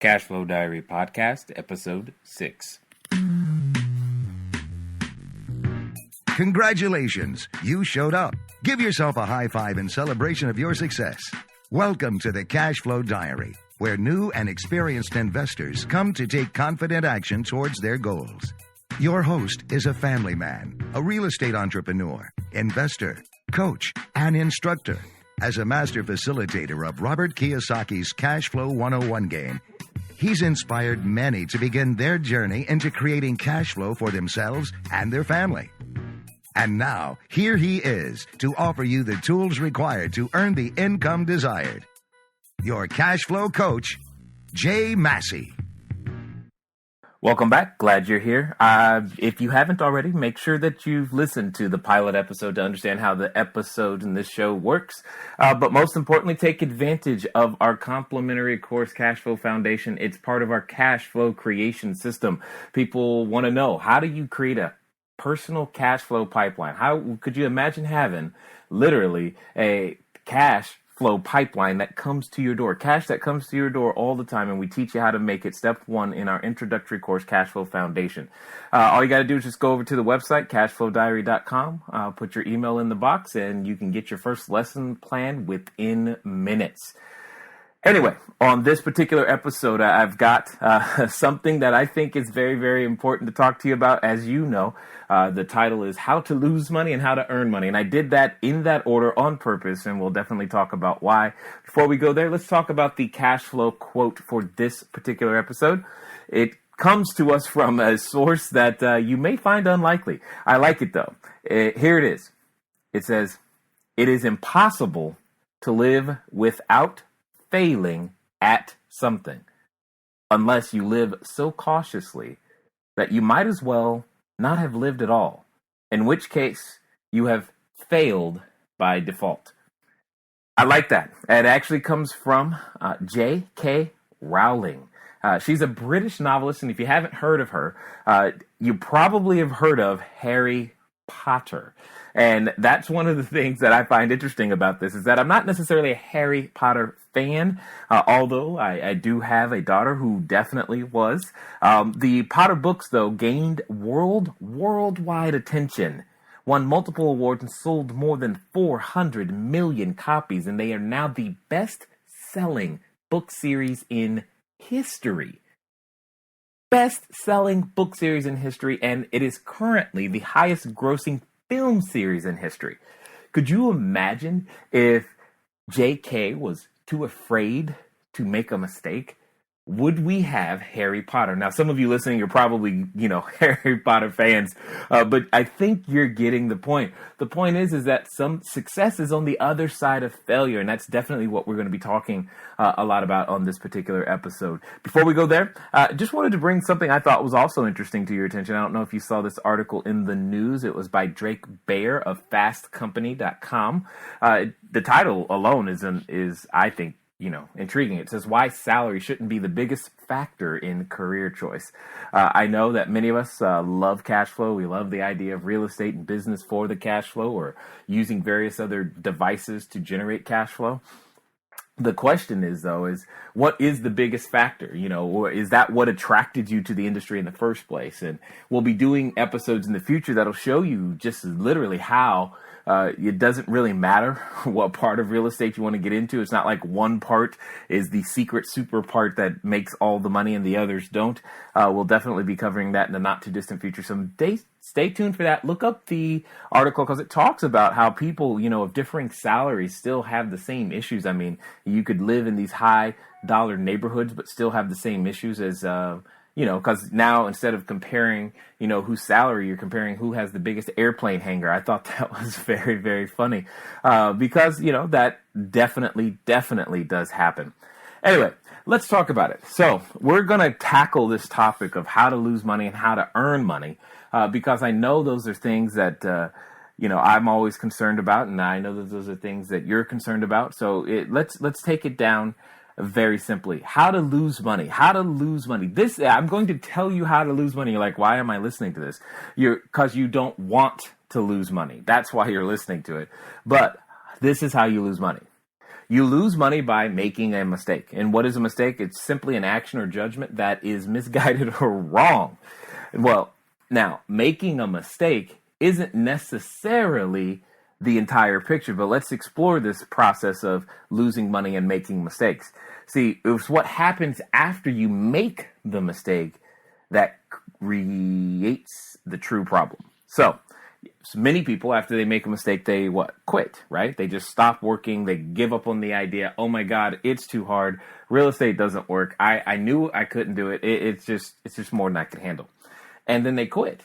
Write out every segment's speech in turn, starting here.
Cashflow Diary Podcast, Episode 6. Congratulations, you showed up. Give yourself a high five in celebration of your success. Welcome to the Cashflow Diary, where new and experienced investors come to take confident action towards their goals. Your host is a family man, a real estate entrepreneur, investor, coach, and instructor. As a master facilitator of Robert Kiyosaki's Cashflow 101 game, he's inspired many to begin their journey into creating cash flow for themselves and their family. And now, here he is to offer you the tools required to earn the income desired. Your cash flow coach, Jay Massey. Welcome back. Glad you're here. If you haven't already, make sure that you've listened to the pilot episode to understand how the episode in this show works. But most importantly, take advantage of our complimentary course, Cashflow Foundation. It's part of our cash flow creation system. People want to know, how do you create a personal cash flow pipeline? How could you imagine having literally a cash flow pipeline that comes to your door, cash that comes to your door all the time? And we teach you how to make it step one in our introductory course, Cashflow Foundation. All you got to do is just go over to the website, cashflowdiary.com, put your email in the box, and you can get your first lesson plan within minutes. Anyway, on this particular episode, I've got something that I think is very, very important to talk to you about. As you know, the title is How to Lose Money and How to Earn Money. And I did that in that order on purpose, and we'll definitely talk about why. Before we go there, let's talk about the cash flow quote for this particular episode. It comes to us from a source that you may find unlikely. I like it, though. Here it is. It says, "It is impossible to live without failing at something, unless you live so cautiously that you might as well not have lived at all, in which case you have failed by default." I like that. It actually comes from J.K. Rowling. She's a British novelist, and if you haven't heard of her, you probably have heard of Harry Potter. And that's one of the things that I find interesting about this, is that I'm not necessarily a Harry Potter fan, although I do have a daughter who definitely was. The Potter books, though, gained worldwide attention, won multiple awards, and sold more than 400 million copies, and they are now the best-selling book series in history. Best-selling book series in history, and it is currently the highest-grossing film series in history. Could you imagine if J.K. was too afraid to make a mistake? Would we have Harry Potter? Now, some of you listening, you're probably, Harry Potter fans, but I think you're getting the point. The point is that some success is on the other side of failure, and that's definitely what we're going to be talking a lot about on this particular episode. Before we go there, just wanted to bring something I thought was also interesting to your attention. I don't know if you saw this article in the news. It was by Drake Baer of FastCompany.com. The title alone is I think, intriguing. It says, "Why salary shouldn't be the biggest factor in career choice." I know that many of us love cash flow. We love the idea of real estate and business for the cash flow, or using various other devices to generate cash flow. The question is, though, what is the biggest factor? Or is that what attracted you to the industry in the first place? And we'll be doing episodes in the future that'll show you just literally how it doesn't really matter what part of real estate you want to get into. It's not like one part is the secret super part that makes all the money and the others don't. We'll definitely be covering that in the not too distant future. So stay tuned for that. Look up the article, because it talks about how people, of differing salaries still have the same issues. I mean, you could live in these high dollar neighborhoods, but still have the same issues as, because now instead of comparing, whose salary, you're comparing who has the biggest airplane hangar. I thought that was very, very funny because, that definitely does happen. Anyway, let's talk about it. So we're going to tackle this topic of how to lose money and how to earn money because I know those are things that, I'm always concerned about, and I know that those are things that you're concerned about. So let's take it down very simply. How to lose money. I'm going to tell you how to lose money. You're like, why am I listening to this? Because you don't want to lose money. That's why you're listening to it. But this is how you lose money. You lose money by making a mistake. And what is a mistake? It's simply an action or judgment that is misguided or wrong. Well, now, making a mistake isn't necessarily the entire picture, but let's explore this process of losing money and making mistakes. See, it's what happens after you make the mistake that creates the true problem. So many people, after they make a mistake, they quit, right? They just stop working. They give up on the idea. Oh my God, it's too hard. Real estate doesn't work. I knew I couldn't do it. It's just more than I could handle. And then they quit.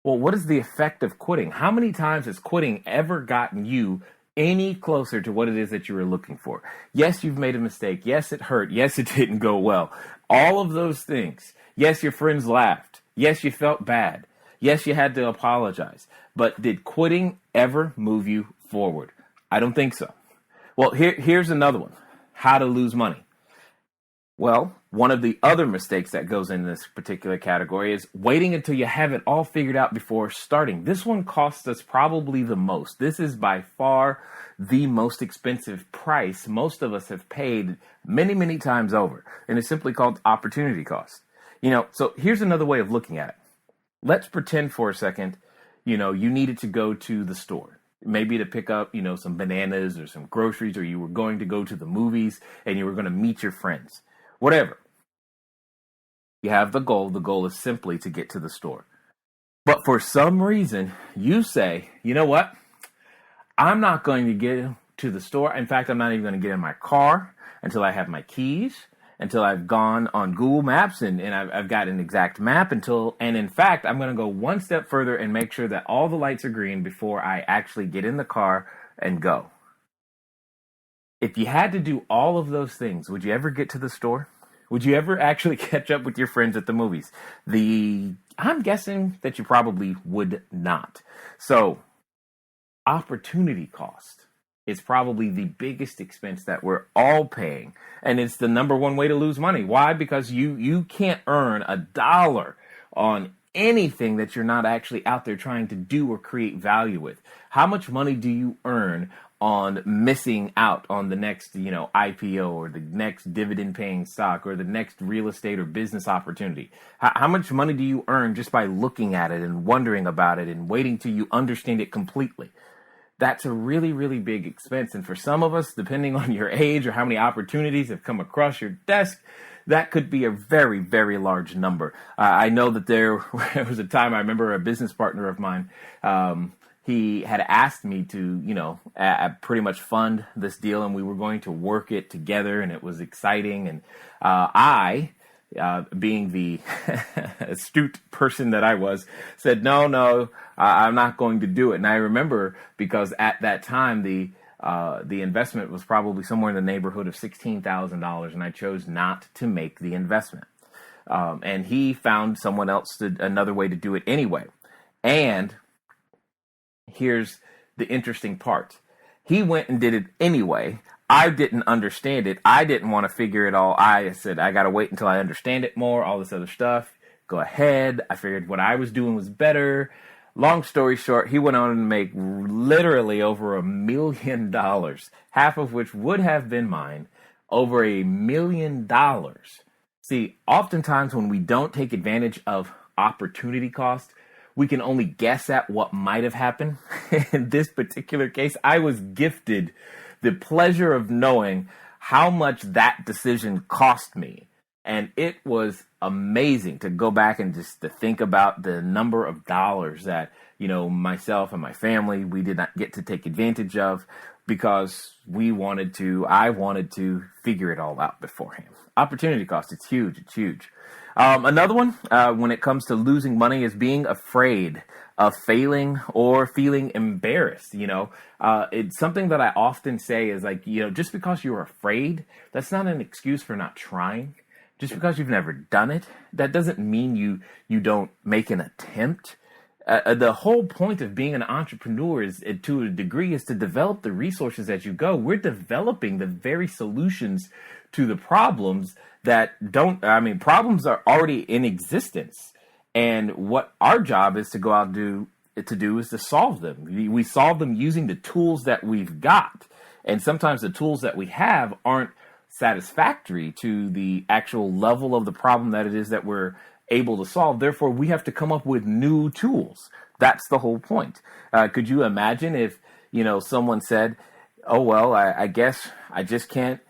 Well, what is the effect of quitting? How many times has quitting ever gotten you any closer to what it is that you were looking for? Yes, you've made a mistake. Yes, it hurt. Yes, it didn't go well. All of those things. Yes, your friends laughed. Yes, you felt bad. Yes, you had to apologize. But did quitting ever move you forward? I don't think so. Well, here's another one. How to lose money. Well, one of the other mistakes that goes in this particular category is waiting until you have it all figured out before starting. This one costs us probably the most. This is by far the most expensive price most of us have paid many, many times over. And it's simply called opportunity cost. So here's another way of looking at it. Let's pretend for a second, you needed to go to the store, maybe to pick up, some bananas or some groceries, or you were going to go to the movies and you were going to meet your friends. Whatever. You have the goal. The goal is simply to get to the store. But for some reason, you say, you know what? I'm not going to get to the store. In fact, I'm not even going to get in my car until I have my keys, until I've gone on Google Maps and I've got an exact map and in fact, I'm going to go one step further and make sure that all the lights are green before I actually get in the car and go. If you had to do all of those things, would you ever get to the store? Would you ever actually catch up with your friends at the movies? I'm guessing that you probably would not. So, opportunity cost is probably the biggest expense that we're all paying. And it's the number one way to lose money. Why? Because you can't earn $1 on anything that you're not actually out there trying to do or create value with. How much money do you earn on missing out on the next, IPO or the next dividend paying stock or the next real estate or business opportunity? How much money do you earn just by looking at it and wondering about it and waiting till you understand it completely? That's a really, really big expense. And for some of us, depending on your age or how many opportunities have come across your desk, that could be a very, very large number. I know that there was a time, I remember a business partner of mine, he had asked me to, pretty much fund this deal, and we were going to work it together, and it was exciting. And I, being the astute person that I was, said, no, I'm not going to do it. And I remember because at that time, the investment was probably somewhere in the neighborhood of $16,000, and I chose not to make the investment. And he found someone else, another way to do it anyway. And here's the interesting part. He went and did it anyway. I didn't understand it. I didn't want to figure it all. I said, I got to wait until I understand it more, all this other stuff. Go ahead. I figured what I was doing was better. Long story short, he went on to make literally over $1 million, half of which would have been mine, over $1 million. See, oftentimes when we don't take advantage of opportunity cost, we can only guess at what might have happened. In this particular case, I was gifted the pleasure of knowing how much that decision cost me. And it was amazing to go back and just to think about the number of dollars that, myself and my family, we did not get to take advantage of because I wanted to figure it all out beforehand. Opportunity cost, it's huge. Another one, when it comes to losing money, is being afraid of failing or feeling embarrassed. It's something that I often say is just because you're afraid, that's not an excuse for not trying. Just because you've never done it, that doesn't mean you don't make an attempt. The whole point of being an entrepreneur is, to a degree, is to develop the resources as you go. We're developing the very solutions to the problems problems are already in existence. And what our job is to go out and do is to solve them. We solve them using the tools that we've got. And sometimes the tools that we have aren't satisfactory to the actual level of the problem that it is that we're able to solve. Therefore, we have to come up with new tools. That's the whole point. Could you imagine if, someone said, oh, well, I guess I just can't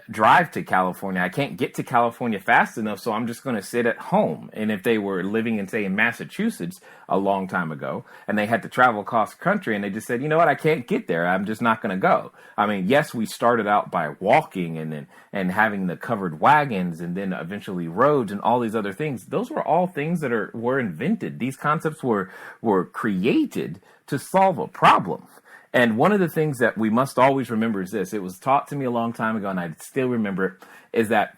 drive to California. I can't get to California fast enough, so I'm just going to sit at home. And if they were living in Massachusetts a long time ago, and they had to travel across country, and they just said, you know what, I can't get there. I'm just not going to go. I mean, yes, we started out by walking and having the covered wagons, and then eventually roads and all these other things. Those were all things that were invented. These concepts were created to solve a problem. And one of the things that we must always remember is this. It was taught to me a long time ago, and I still remember it, is that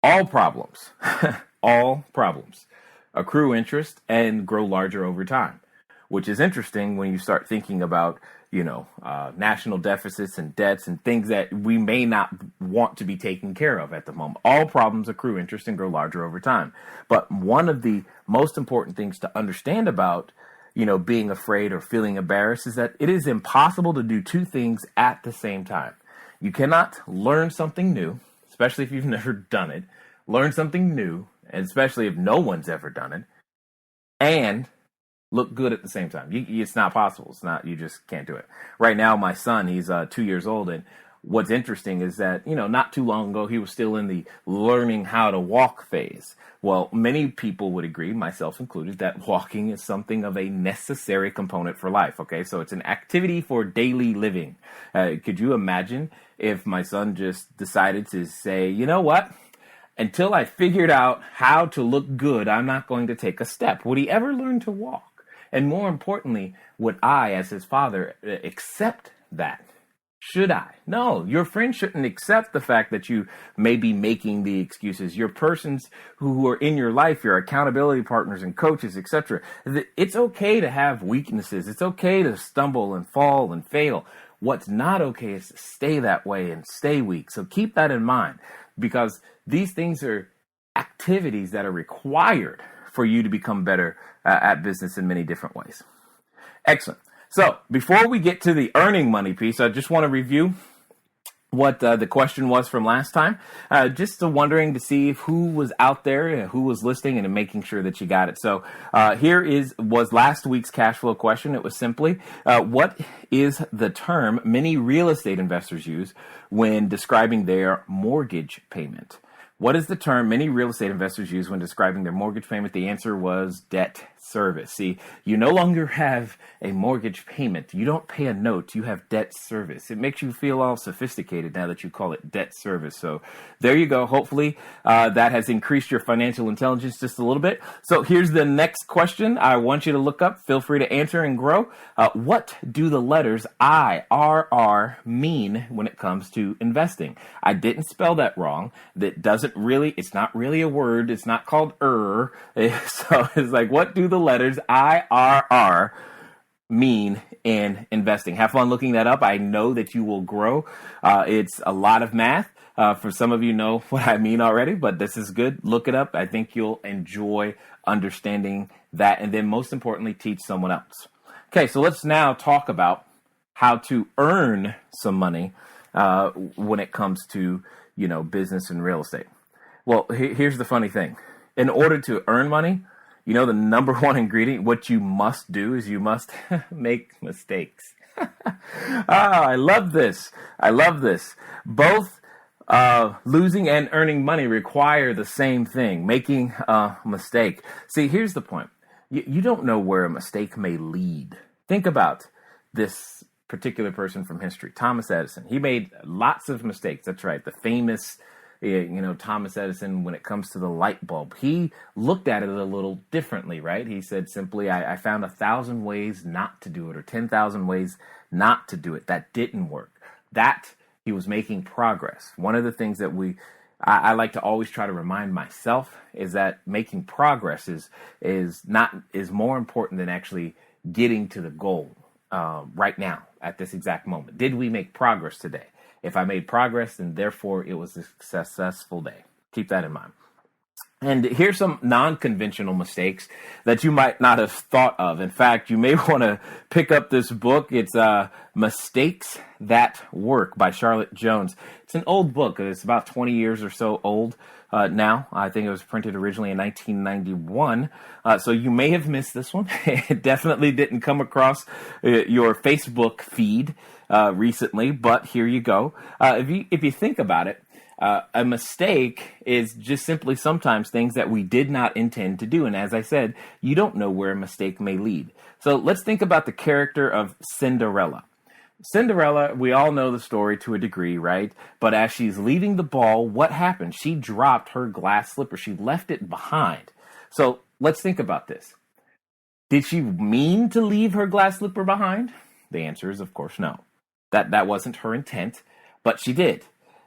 all problems accrue interest and grow larger over time, which is interesting when you start thinking about, national deficits and debts and things that we may not want to be taken care of at the moment. All problems accrue interest and grow larger over time. But one of the most important things to understand about being afraid or feeling embarrassed is that it is impossible to do two things at the same time. You cannot learn something new, especially if you've never done it, learn something new, and especially if no one's ever done it, and look good at the same time. It's not possible. You just can't do it. Right now, my son, he's 2 years old, and what's interesting is that, not too long ago, he was still in the learning how to walk phase. Well, many people would agree, myself included, that walking is something of a necessary component for life. Okay, so it's an activity for daily living. Could you imagine if my son just decided to say, you know what? Until I figured out how to look good, I'm not going to take a step. Would he ever learn to walk? And more importantly, would I, as his father, accept that? Should I? No, your friend shouldn't accept the fact that you may be making the excuses. Your persons who are in your life, your accountability partners and coaches, etc. It's okay to have weaknesses. It's okay to stumble and fall and fail. What's not okay is to stay that way and stay weak. So keep that in mind, because these things are activities that are required for you to become better at business in many different ways. Excellent. So before we get to the earning money piece, I just want to review what the question was from last time. Just wondering to see who was out there, who was listening, and making sure that you got it. So here was last week's cash flow question. It was simply, what is the term many real estate investors use when describing their mortgage payment? What is the term many real estate investors use when describing their mortgage payment? The answer was debt service. See, you no longer have a mortgage payment. You don't pay a note. You have debt service. It makes you feel all sophisticated now that you call it debt service. So there you go. Hopefully that has increased your financial intelligence just a little bit. So here's the next question I want you to look up. Feel free to answer and grow. What do the letters IRR mean when it comes to investing? I didn't spell that wrong. It's not really a word. It's not called So it's like, what do the letters IRR mean in investing? Have fun looking that up. I know that you will grow. It's a lot of math. For some of you know what I mean already, but this is good. Look it up. I think you'll enjoy understanding that. And then most importantly, teach someone else. Okay, so let's now talk about how to earn some money when it comes to, business and real estate. Well, here's the funny thing. In order to earn money, the number one ingredient, what you must do is you must make mistakes. I love this. Both losing and earning money require the same thing, making a mistake. See, here's the point. You don't know where a mistake may lead. Think about this particular person from history, Thomas Edison. He made lots of mistakes. That's right. The famous Thomas Edison, when it comes to the light bulb, he looked at it a little differently, right? He said simply, I found 1,000 ways not to do it, or 10,000 ways not to do it. That didn't work. That he was making progress. One of the things that I like to always try to remind myself is that making progress is more important than actually getting to the goal right now at this exact moment. Did we make progress today? If I made progress, then therefore it was a successful day. Keep that in mind. And here's some non-conventional mistakes that you might not have thought of. In fact, you may want to pick up this book. It's Mistakes That Work by Charlotte Jones. It's an old book. It's about 20 years or so old now. I think it was printed originally in 1991. So you may have missed this one. It definitely didn't come across your Facebook feed recently, but here you go. If you think about it, a mistake is just simply sometimes things that we did not intend to do. And as I said, you don't know where a mistake may lead. So let's think about the character of Cinderella. Cinderella, we all know the story to a degree, right? But as she's leaving the ball, what happened? She dropped her glass slipper. She left it behind. So let's think about this. Did she mean to leave her glass slipper behind? The answer is, of course, no. That wasn't her intent, but she did.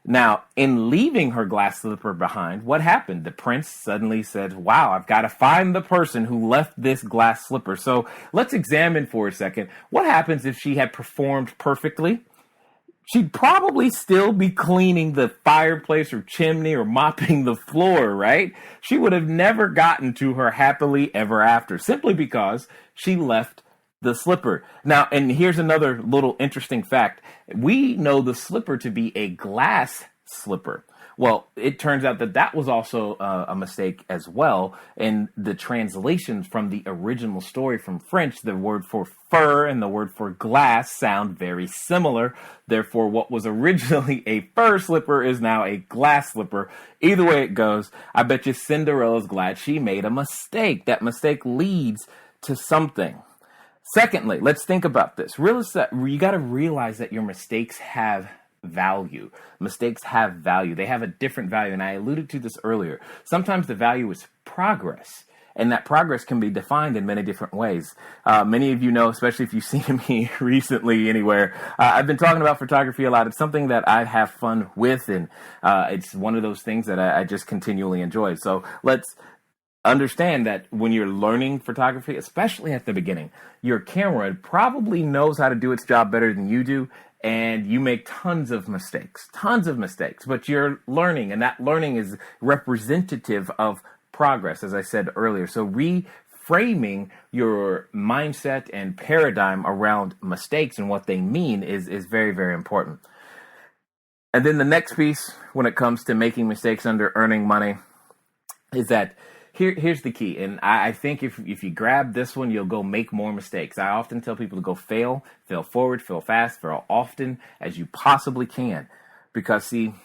Now, in leaving her glass slipper behind, what happened? The prince suddenly said, wow, I've got to find the person who left this glass slipper. So let's examine for a second. What happens if she had performed perfectly? She'd probably still be cleaning the fireplace or chimney or mopping the floor, right? She would have never gotten to her happily ever after, simply because she left the slipper. Now, and here's another little interesting fact. We know the slipper to be a glass slipper. Well, it turns out that was also a mistake as well. In the translations from the original story from French, the word for fur and the word for glass sound very similar. Therefore, what was originally a fur slipper is now a glass slipper. Either way it goes, I bet you Cinderella's glad she made a mistake. That mistake leads to something. Secondly, let's think about this. You got to realize that your mistakes have value. Mistakes have value. They have a different value. And I alluded to this earlier. Sometimes the value is progress. And that progress can be defined in many different ways. Many of you know, especially if you've seen me recently anywhere, I've been talking about photography a lot. It's something that I have fun with. And it's one of those things that I just continually enjoy. So let's understand that when you're learning photography, especially at the beginning, your camera probably knows how to do its job better than you do, and you make tons of mistakes, but you're learning, and that learning is representative of progress, as I said earlier. So reframing your mindset and paradigm around mistakes and what they mean is very, very important. And then the next piece when it comes to making mistakes under earning money is that Here's the key, and I think if you grab this one, you'll go make more mistakes. I often tell people to go fail forward, fail fast, fail often as you possibly can. Because, see,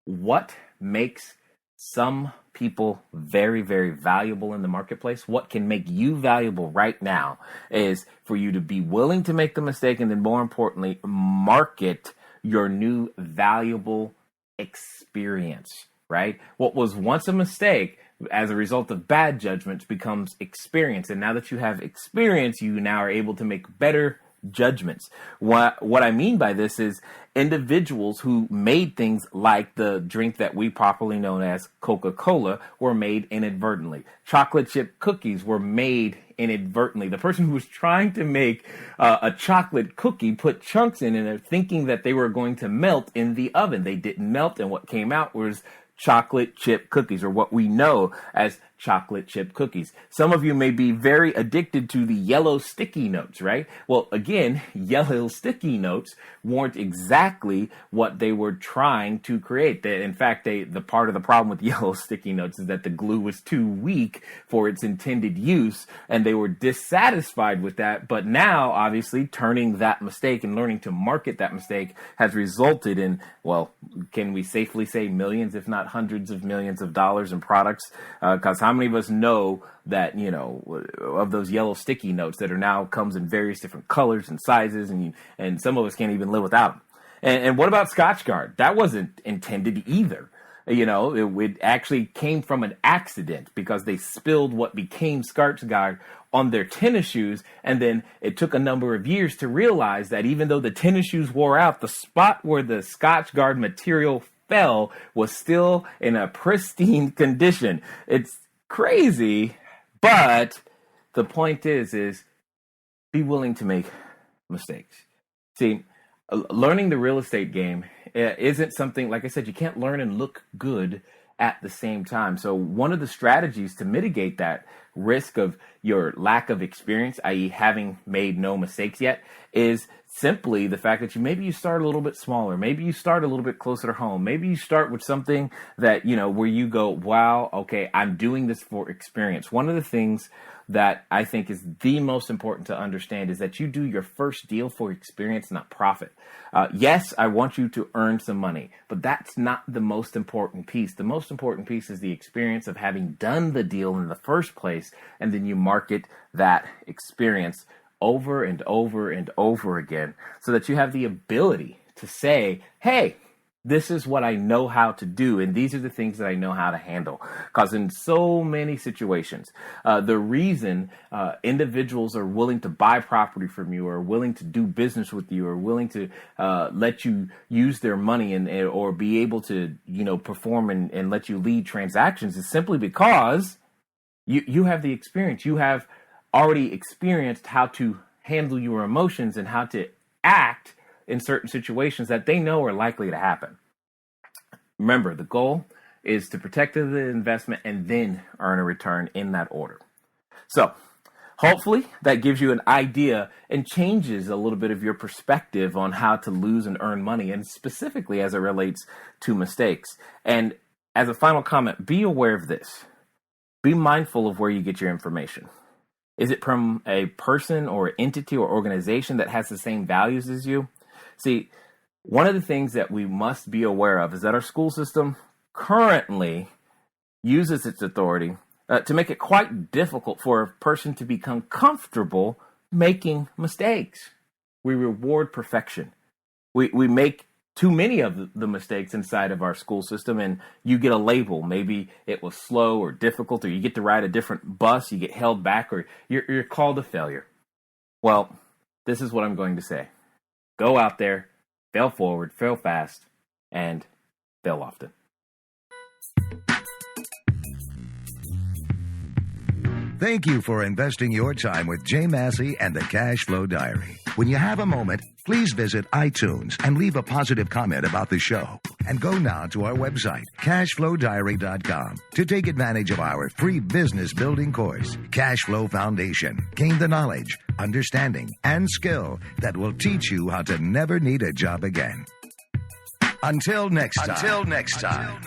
what makes some people very, very valuable in the marketplace, what can make you valuable right now is for you to be willing to make the mistake and then, more importantly, market your new valuable experience, right? What was once a mistake, as a result of bad judgments, becomes experience. And now that you have experience, you now are able to make better judgments. What I mean by this is individuals who made things like the drink that we popularly know as Coca-Cola were made inadvertently. Chocolate chip cookies were made inadvertently. The person who was trying to make a chocolate cookie put chunks in it thinking that they were going to melt in the oven. They didn't melt, and what came out was chocolate chip cookies, or what we know as chocolate chip cookies. Some of you may be very addicted to the yellow sticky notes, right? Well, again, yellow sticky notes weren't exactly what they were trying to create. In fact, the part of the problem with yellow sticky notes is that the glue was too weak for its intended use, and they were dissatisfied with that. But now, obviously, turning that mistake and learning to market that mistake has resulted in, well, can we safely say millions, if not hundreds of millions of dollars in products? Because how many of us know that, of those yellow sticky notes that are now comes in various different colors and sizes, and some of us can't even live without them. And what about Scotchgard? That wasn't intended either. It actually came from an accident because they spilled what became Scotchgard on their tennis shoes, and then it took a number of years to realize that even though the tennis shoes wore out, the spot where the Scotchgard material fell was still in a pristine condition. It's crazy, but the point is be willing to make mistakes. See, learning the real estate game isn't something, like I said, you can't learn and look good at the same time. So one of the strategies to mitigate that risk of your lack of experience, i.e. having made no mistakes yet, is simply the fact that maybe you start a little bit smaller. Maybe you start a little bit closer to home. Maybe you start with something that, where you go, wow, okay, I'm doing this for experience. One of the things that I think is the most important to understand is that you do your first deal for experience, not profit. Yes, I want you to earn some money, but that's not the most important piece. The most important piece is the experience of having done the deal in the first place, and then you market that experience over and over and over again so that you have the ability to say, hey, this is what I know how to do, and these are the things that I know how to handle. Because in so many situations, the reason individuals are willing to buy property from you, or willing to do business with you, or willing to let you use their money or be able to, perform and let you lead transactions is simply because you have the experience. You have already experienced how to handle your emotions and how to act in certain situations that they know are likely to happen. Remember, the goal is to protect the investment and then earn a return in that order. So hopefully that gives you an idea and changes a little bit of your perspective on how to lose and earn money, and specifically as it relates to mistakes. And as a final comment, be aware of this. Be mindful of where you get your information. Is it from a person or entity or organization that has the same values as you? See, one of the things that we must be aware of is that our school system currently uses its authority to make it quite difficult for a person to become comfortable making mistakes. We reward perfection. We make too many of the mistakes inside of our school system, and you get a label. Maybe it was slow or difficult, or you get to ride a different bus, you get held back, or you're called a failure. Well, this is what I'm going to say. Go out there, fail forward, fail fast, and fail often. Thank you for investing your time with Jay Massey and the Cashflow Diary. When you have a moment, please visit iTunes and leave a positive comment about the show. And go now to our website, cashflowdiary.com, to take advantage of our free business building course, Cashflow Foundation. Gain the knowledge, understanding, and skill that will teach you how to never need a job again. Until next time.